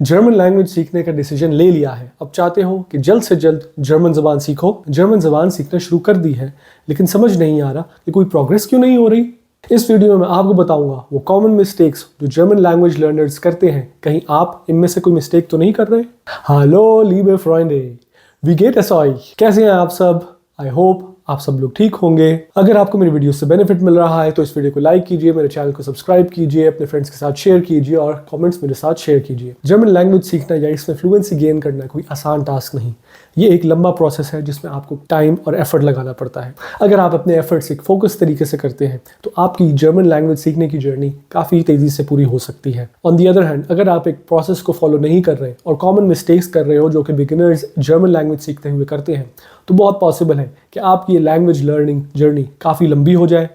German language सीखने का decision ले लिया है। अब चाहते हो कि जल्द से जल्द जर्मन ज़बान सीखो। जर्मन ज़बान सीखना शुरू कर दी है, लेकिन समझ नहीं आ रहा कि कोई प्रोग्रेस क्यों नहीं हो रही। इस वीडियो में मैं आपको बताऊंगा वो कॉमन मिस्टेक्स जो जर्मन लैंग्वेज लर्नर्स करते हैं। कहीं आप इनमें से कोई मिस्टेक तो नहीं कर रहे? हेलो लीबे फ्रेंडे, वी गेट एस ऑय। कैसे हैं आप सब? आई होप आप सब लोग ठीक होंगे। अगर आपको मेरी वीडियो से बेनिफिट मिल रहा है तो इस वीडियो को लाइक कीजिए, मेरे चैनल को सब्सक्राइब कीजिए, अपने फ्रेंड्स के साथ शेयर कीजिए और कमेंट्स मेरे साथ शेयर कीजिए। जर्मन लैंग्वेज सीखना या इसमें फ्लुएंसी गेन करना कोई आसान टास्क नहीं। ये एक लंबा प्रोसेस है जिसमें आपको टाइम और एफर्ट लगाना पड़ता है। अगर आप अपने एफर्ट्स एक फोकस तरीके से करते हैं तो आपकी जर्मन लैंग्वेज सीखने की जर्नी काफ़ी तेज़ी से पूरी हो सकती है। ऑन दी अदर हैंड, अगर आप एक प्रोसेस को फॉलो नहीं कर रहे और कॉमन मिस्टेक्स कर रहे हो जो कि बिगिनर्स जर्मन लैंग्वेज सीखते हुए करते हैं, तो बहुत पॉसिबल है कि आपकी ये लैंग्वेज लर्निंग जर्नी काफ़ी लंबी हो जाए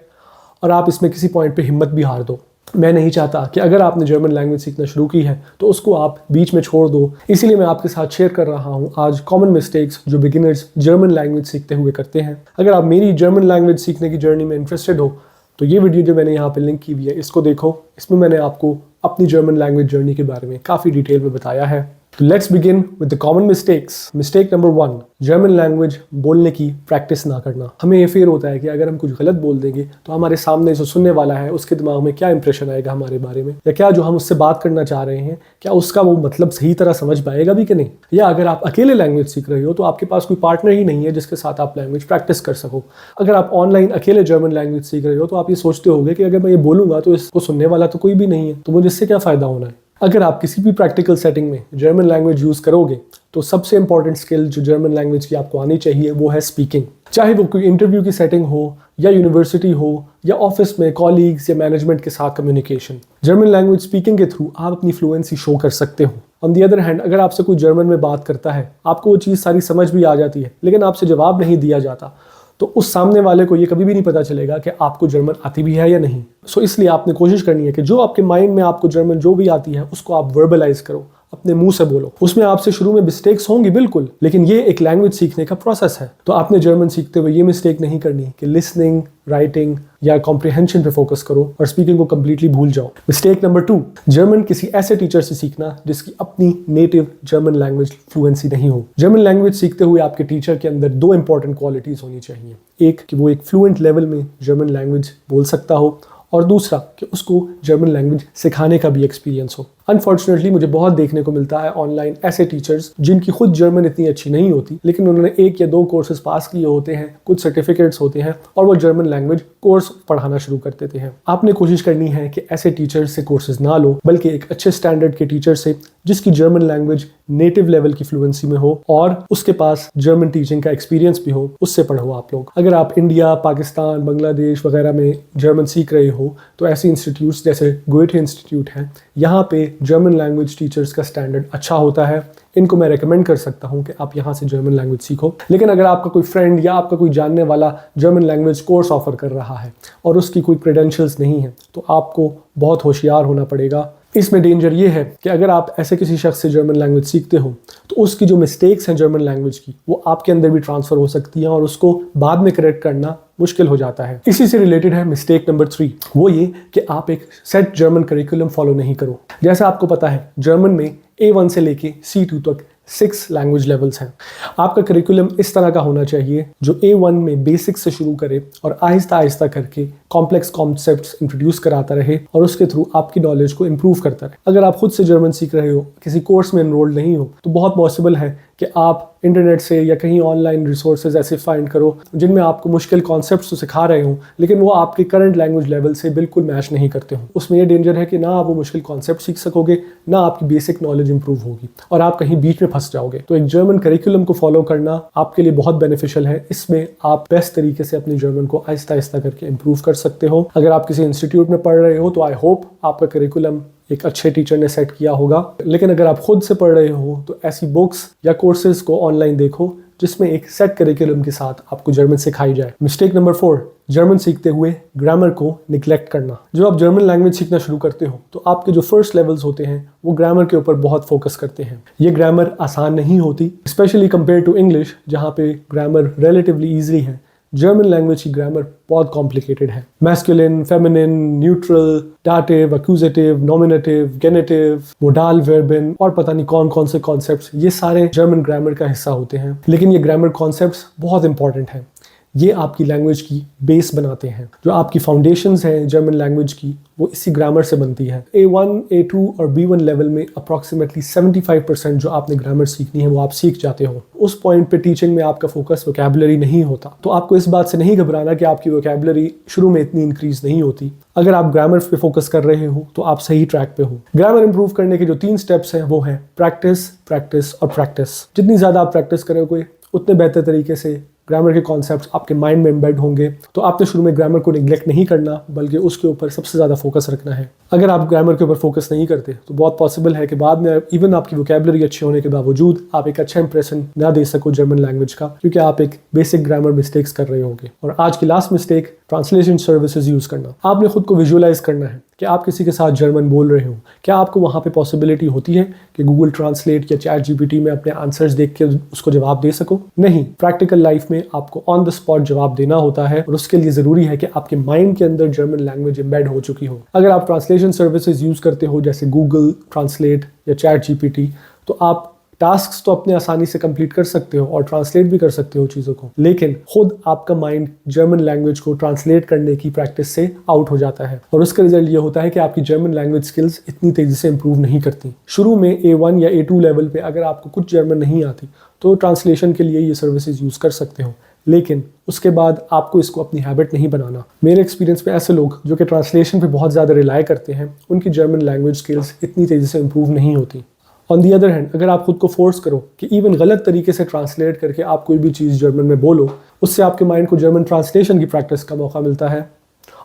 और आप इसमें किसी पॉइंट पे हिम्मत भी हार दो। मैं नहीं चाहता कि अगर आपने जर्मन लैंग्वेज सीखना शुरू की है तो उसको आप बीच में छोड़ दो। इसीलिए मैं आपके साथ शेयर कर रहा हूँ आज कॉमन मिस्टेक्स जो बिगिनर्स जर्मन लैंग्वेज सीखते हुए करते हैं। अगर आप मेरी जर्मन लैंग्वेज सीखने की जर्नी में इंटरेस्टेड हो तो ये वीडियो जो मैंने यहाँ पे लिंक की हुई है इसको देखो। इसमें मैंने आपको अपनी जर्मन लैंग्वेज जर्नी के बारे में काफ़ी डिटेल में बताया है। तो let's begin with the common mistakes. Mistake number 1, German language बोलने की प्रैक्टिस ना करना। हमें ये फियर होता है कि अगर हम कुछ गलत बोल देंगे तो हमारे सामने जो सुनने वाला है उसके दिमाग में क्या इंप्रेशन आएगा हमारे बारे में, या क्या जो हम उससे बात करना चाह रहे हैं क्या उसका वो मतलब सही तरह समझ पाएगा भी कि नहीं। या अगर आप अकेले लैंग्वेज सीख रहे हो तो आपके पास कोई पार्टनर ही नहीं है जिसके साथ आप लैंग्वेज प्रैक्टिस कर सको। अगर आप ऑनलाइन अकेले जर्मन लैंग्वेज सीख रहे हो तो आप ये सोचते होगे कि अगर मैं ये बोलूंगा तो इसको सुनने वाला तो कोई भी नहीं है, तो मुझे इससे क्या फ़ायदा होना है। अगर आप किसी भी प्रैक्टिकल सेटिंग में जर्मन लैंग्वेज यूज़ करोगे तो सबसे इंपॉर्टेंट स्किल जो जर्मन लैंग्वेज की आपको आनी चाहिए वो है स्पीकिंग। चाहे वो कोई इंटरव्यू की सेटिंग हो या यूनिवर्सिटी हो या ऑफिस में कॉलीग्स या मैनेजमेंट के साथ कम्युनिकेशन, जर्मन लैंग्वेज स्पीकिंग के थ्रू आप अपनी फ्लुएंसी शो कर सकते हो। ऑन दी अदर हैंड, अगर आपसे कोई जर्मन में बात करता है, आपको वो चीज़ सारी समझ भी आ जाती है लेकिन आपसे जवाब नहीं दिया जाता, तो उस सामने वाले को ये कभी भी नहीं पता चलेगा कि आपको जर्मन आती भी है या नहीं। सो इसलिए आपने कोशिश करनी है कि जो आपके माइंड में आपको जर्मन जो भी आती है उसको आप वर्बलाइज करो, अपने मुंह से बोलो। उसमें आपसे शुरू में मिस्टेक्स होंगी बिल्कुल, लेकिन ये एक लैंग्वेज सीखने का प्रोसेस है। तो आपने जर्मन सीखते हुए ये मिस्टेक नहीं करनी कि लिसनिंग, राइटिंग या कॉम्प्रिहेंशन पे फोकस करो और स्पीकिंग को कंप्लीटली भूल जाओ। मिस्टेक नंबर 2, जर्मन किसी ऐसे टीचर से सीखना जिसकी अपनी नेटिव जर्मन लैंग्वेज फ्लुएंसी नहीं हो। जर्मन लैंग्वेज सीखते हुए आपके टीचर के अंदर 2 इंपॉर्टेंट क्वालिटीज होनी चाहिए। एक कि वो एक फ्लुएंट लेवल में जर्मन लैंग्वेज बोल सकता हो और दूसरा कि उसको जर्मन लैंग्वेज सिखाने का भी एक्सपीरियंस हो। अनफॉर्चुनेटली मुझे बहुत देखने को मिलता है ऑनलाइन ऐसे टीचर्स जिनकी खुद जर्मन इतनी अच्छी नहीं होती लेकिन उन्होंने 1 या 2 कोर्सेज पास किए होते हैं, कुछ सर्टिफिकेट्स होते हैं और वो जर्मन लैंग्वेज कोर्स पढ़ाना शुरू कर देते हैं। आपने कोशिश करनी है कि ऐसे टीचर्स से कोर्सेज ना लो, बल्कि एक अच्छे स्टैंडर्ड के टीचर से जिसकी जर्मन लैंग्वेज नेटिव लेवल की फ्लुएंसी में हो और उसके पास जर्मन टीचिंग का एक्सपीरियंस भी हो, उससे पढ़ो आप लोग। अगर आप इंडिया, पाकिस्तान, बांग्लादेश वगैरह में जर्मन सीख रहे हो तो ऐसे इंस्टीट्यूट्स जैसे गोएथे इंस्टीट्यूट हैं, यहाँ पे जर्मन लैंग्वेज टीचर्स का स्टैंडर्ड अच्छा होता है। इनको मैं रेकमेंड कर सकता हूँ कि आप यहाँ से जर्मन लैंग्वेज सीखो। लेकिन अगर आपका कोई फ्रेंड या आपका कोई जानने वाला जर्मन लैंग्वेज कोर्स ऑफर कर रहा है और उसकी कोई क्रेडेंशियल्स नहीं है तो आपको बहुत होशियार होना पड़ेगा। इसमें डेंजर ये है कि अगर आप ऐसे किसी शख्स से जर्मन लैंग्वेज सीखते हो तो उसकी जो मिस्टेक्स हैं जर्मन लैंग्वेज की वो आपके अंदर भी ट्रांसफ़र हो सकती हैं और उसको बाद में करेक्ट करना मुश्किल हो जाता है। इसी से रिलेटेड है मिस्टेक नंबर 3, वो ये कि आप एक सेट जर्मन करिकुलम फॉलो नहीं करो। जैसा आपको पता है जर्मन में A1 से लेके C2 तक 6 लैंग्वेज लेवल्स हैं। आपका करिकुलम इस तरह का होना चाहिए जो A1 में बेसिक से शुरू करे और आहिस्ता आहिस्ता करके कॉम्प्लेक्स कॉन्सेप्ट्स इंट्रोड्यूस कराता रहे और उसके थ्रू आपकी नॉलेज को इंप्रूव करता रहे। अगर आप खुद से जर्मन सीख रहे हो, किसी कोर्स में एनरोल्ड नहीं हो, तो बहुत पॉसिबल है कि आप इंटरनेट से या कहीं ऑनलाइन रिसोर्सेज ऐसे फाइंड करो जिनमें आपको मुश्किल कॉन्सेप्ट्स तो सिखा रहे हो लेकिन वो आपके करंट लैंग्वेज लेवल से बिल्कुल मैच नहीं करते हो। उसमें ये डेंजर है कि ना आप वो मुश्किल कॉन्सेप्ट सीख सकोगे, ना आपकी बेसिक नॉलेज इंप्रूव होगी और आप कहीं बीच में फंस जाओगे। तो एक जर्मन करिकुलम को फॉलो करना आपके लिए बहुत बेनिफिशियल है। इसमें आप बेस्ट तरीके से अपनी जर्मन को आहिस्ता आहिस्ता करके इंप्रूव कर सकते हो। अगर आप किसी इंस्टीट्यूट में पढ़ रहे हो तो आई होप आपका करिकुलम एक अच्छे टीचर ने सेट किया होगा। लेकिन अगर आप खुद से पढ़ रहे हो तो ऐसी बुक्स या कोर्सेज को ऑनलाइन देखो जिसमें एक सेट करिकुलम के साथ आपको जर्मन सिखाई जाए। मिस्टेक नंबर 4, जर्मन सीखते हुए ग्रामर को निग्लेक्ट करना। जब आप जर्मन लैंग्वेज सीखना शुरू करते हो तो आपके जो फर्स्ट लेवल्स होते हैं वो ग्रामर के ऊपर बहुत फोकस करते हैं। ये ग्रामर आसान नहीं होती, स्पेशली कंपेयर टू इंग्लिश जहाँ पे ग्रामर रिलेटिवली ईजी है। जर्मन लैंग्वेज की ग्रामर बहुत कॉम्प्लिकेटेड है। Masculine, feminine, neutral, dative, accusative, nominative, genitive, मोडाल वर्बिन और पता नहीं कौन कौन से कॉन्सेप्ट्स, ये सारे जर्मन ग्रामर का हिस्सा होते हैं। लेकिन ये ग्रामर कॉन्सेप्ट्स बहुत इंपॉर्टेंट हैं। ये आपकी लैंग्वेज की बेस बनाते हैं। जो आपकी फाउंडेशंस हैं जर्मन लैंग्वेज की, वो इसी ग्रामर से बनती है। A1, A2 और B1 लेवल में अप्रॉक्सीमेटली 75% जो आपने ग्रामर सीखनी है वो आप सीख जाते हो। उस पॉइंट पे टीचिंग में आपका फोकस वोकैबुलरी नहीं होता। तो आपको इस बात से नहीं घबराना कि आपकी वोकैबुलरी शुरू में इतनी इंक्रीज नहीं होती। अगर आप ग्रामर पे फोकस कर रहे हो तो आप सही ट्रैक पे हो। ग्रामर इंप्रूव करने के जो 3 स्टेप्स हैं वो है प्रैक्टिस, प्रैक्टिस और प्रैक्टिस। जितनी ज़्यादा आप प्रैक्टिस करोगे उतने बेहतर तरीके से ग्रामर के कॉन्सेप्ट्स आपके माइंड में एम्बेड होंगे। तो आपने शुरू में ग्रामर को निगलेक्ट नहीं करना, बल्कि उसके ऊपर सबसे ज़्यादा फोकस रखना है। अगर आप ग्रामर के ऊपर फोकस नहीं करते तो बहुत पॉसिबल है कि बाद में इवन आपकी वोकैबुलरी अच्छी होने के बावजूद आप एक अच्छा इंप्रेशन ना दे सको जर्मन लैंग्वेज का, क्योंकि आप एक बेसिक ग्रामर मिस्टेक्स कर रहे होंगे। और आज की last mistake, translation services use करना। आपने खुद को विजुअलाइज करना है कि आप किसी के साथ जर्मन बोल रहे हो। क्या आपको वहाँ पे पॉसिबिलिटी होती है कि गूगल ट्रांसलेट या चैट जीपीटी में अपने आंसर्स देख के उसको जवाब दे सको? नहीं। प्रैक्टिकल लाइफ में आपको ऑन द स्पॉट जवाब देना होता है और उसके लिए ज़रूरी है कि आपके माइंड के अंदर जर्मन लैंग्वेज एम्बेड हो चुकी हो। अगर आप ट्रांसलेशन सर्विसेज यूज़ करते हो जैसे गूगल ट्रांसलेट या चैट जीपीटी, तो आप टास्क्स तो अपने आसानी से कंप्लीट कर सकते हो और ट्रांसलेट भी कर सकते हो चीज़ों को, लेकिन खुद आपका माइंड जर्मन लैंग्वेज को ट्रांसलेट करने की प्रैक्टिस से आउट हो जाता है। और उसका रिजल्ट ये होता है कि आपकी जर्मन लैंग्वेज स्किल्स इतनी तेज़ी से इंप्रूव नहीं करती। शुरू में A1 या A2 लेवल पे अगर आपको कुछ जर्मन नहीं आती तो ट्रांसलेशन के लिए ये सर्विसेज यूज़ कर सकते हो, लेकिन उसके बाद आपको इसको अपनी हैबिट नहीं बनाना। मेरे एक्सपीरियंस में ऐसे लोग जो कि ट्रांसलेशन पे बहुत ज़्यादा रिलाई करते हैं, उनकी जर्मन लैंग्वेज स्किल्स इतनी तेज़ी से इंप्रूव नहीं होती। ऑन दी अदर हैंड, अगर आप खुद को फोर्स करो कि इवन गलत तरीके से ट्रांसलेट करके आप कोई भी चीज़ जर्मन में बोलो, उससे आपके माइंड को जर्मन ट्रांसलेशन की प्रैक्टिस का मौका मिलता है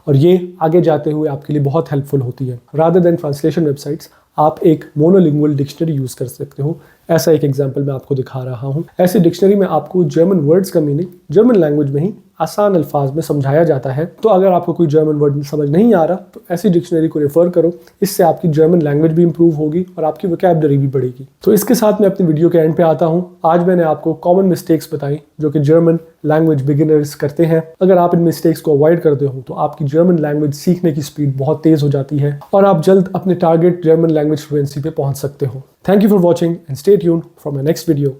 और ये आगे जाते हुए आपके लिए बहुत हेल्पफुल होती है। रादर देन ट्रांसलेशन वेबसाइट्स, आप एक मोनोलिंगुअल डिक्शनरी यूज़ कर सकते हो। ऐसा एक एग्जाम्पल मैं आपको दिखा रहा हूँ। ऐसी डिक्शनरी में आपको जर्मन वर्ड्स का मीनिंग जर्मन लैंग्वेज में ही आसान अल्फाज में समझाया जाता है। तो अगर आपको कोई जर्मन वर्ड समझ नहीं आ रहा तो ऐसी डिक्शनरी को रेफर करो। इससे आपकी जर्मन लैंग्वेज भी इंप्रूव होगी और आपकी वोकैबुलरी भी बढ़ेगी। तो इसके साथ मैं अपनी वीडियो के एंड पे आता हूँ। आज मैंने आपको कॉमन मिस्टेक्स बताई जो कि जर्मन लैंग्वेज बिगिनर्स करते हैं। अगर आप इन मिस्टेक्स को अवॉइड करते हो तो आपकी जर्मन लैंग्वेज सीखने की स्पीड बहुत तेज़ हो जाती है और आप जल्द अपने टारगेट जर्मन लैंग्वेज फ्लुएंसी पे पहुंच सकते हो। Thank you for watching and stay tuned for my next video.